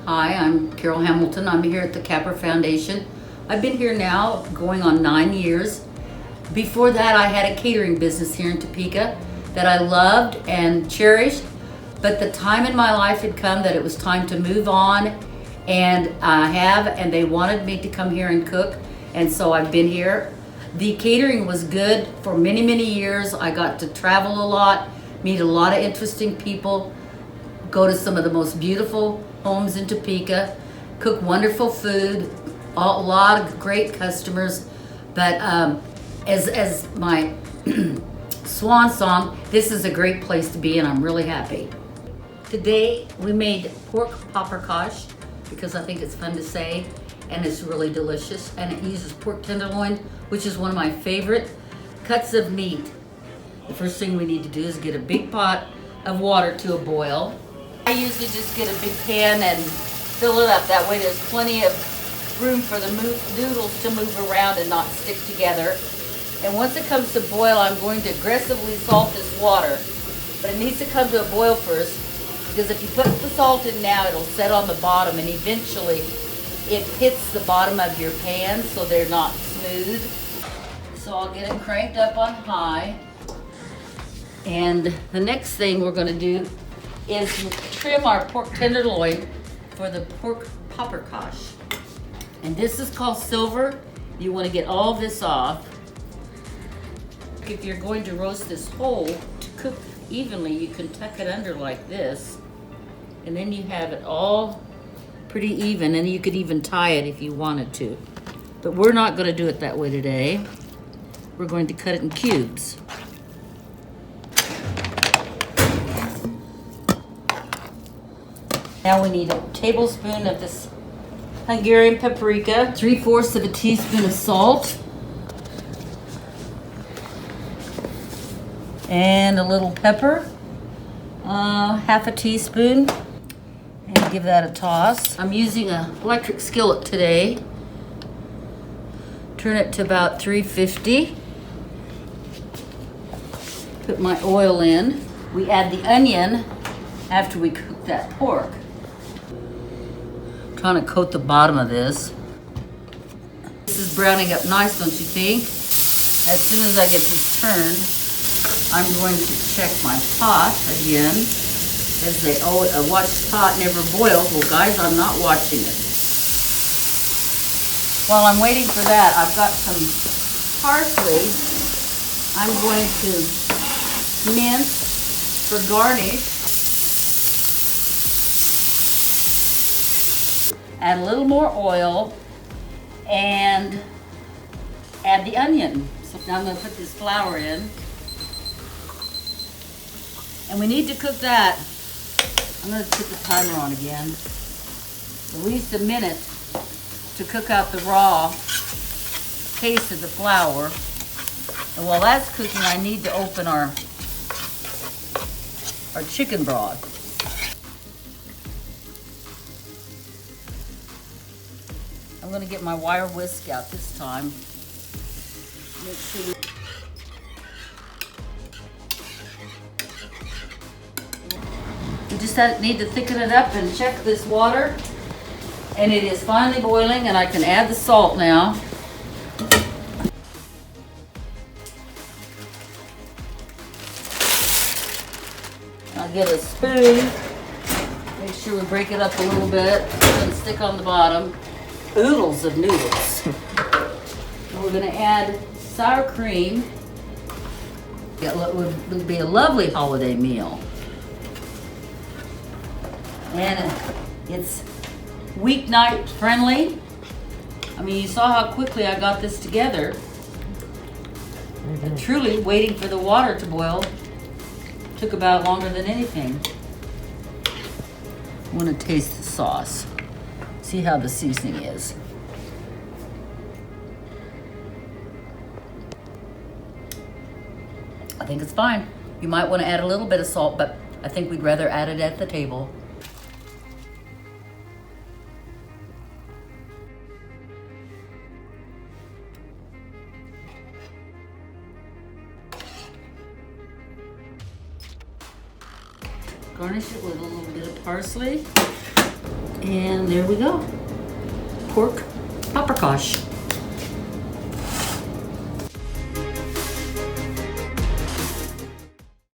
Hi, I'm Carol Hamilton. I'm here at the Capper Foundation. I've been here now going on 9 years. Before that, I had a catering business here in Topeka that I loved and cherished, but the time in my life had come that it was time to move on, and and they wanted me to come here and cook, and so I've been here. The catering was good for many, many years. I got to travel a lot, meet a lot of interesting people, go to some of the most beautiful homes in Topeka, cook wonderful food, a lot of great customers. But as my swan song, this is a great place to be, and I'm really happy. Today we made pork paprikash because I think it's fun to say, and it's really delicious, and it uses pork tenderloin, which is one of my favorite cuts of meat. The first thing we need to do is get a big pot of water to a boil. I usually just get a big pan and fill it up. That way there's plenty of room for the noodles to move around and not stick together. And once it comes to boil, I'm going to aggressively salt this water. But it needs to come to a boil first, because if you put the salt in now, it'll set on the bottom, and eventually it hits the bottom of your pan, so they're not smooth. So I'll get it cranked up on high. And the next thing we're going to do is trim our pork tenderloin for the pork paprikash. And this is called silver. You want to get all this off. If you're going to roast this whole to cook evenly, you can tuck it under like this, and then you have it all pretty even, and you could even tie it if you wanted to. But we're not going to do it that way today. We're going to cut it in cubes. Now we need a tablespoon of this Hungarian paprika, 3/4 of a teaspoon of salt, and a little pepper, half a teaspoon, and give that a toss. I'm using an electric skillet today. Turn it to about 350. Put my oil in. We add the onion after we cook that pork. Trying to coat the bottom of this. This is browning up nice, don't you think? As soon as I get this turned, I'm going to check my pot again. As they always, a watched pot never boils. Well, guys, I'm not watching it. While I'm waiting for that, I've got some parsley. I'm going to mince for garnish. Add a little more oil and add the onion. So now I'm going to put this flour in. And we need to cook that. I'm going to put the timer on again. At least a minute to cook out the raw taste of the flour. And while that's cooking, I need to open our chicken broth. I'm going to get my wire whisk out this time. Make sure we just need to thicken it up and check this water. And it is finally boiling, and I can add the salt now. I'll get a spoon. Make sure we break it up a little bit. It doesn't stick on the bottom. Oodles of noodles. And we're going to add sour cream. It would be a lovely holiday meal. And it's weeknight friendly. I mean, you saw how quickly I got this together. And truly, waiting for the water to boil took about longer than anything. I want to taste the sauce. See how the seasoning is. I think it's fine. You might want to add a little bit of salt, but I think we'd rather add it at the table. Garnish it with a little bit of parsley. And there we go. Pork paprikash.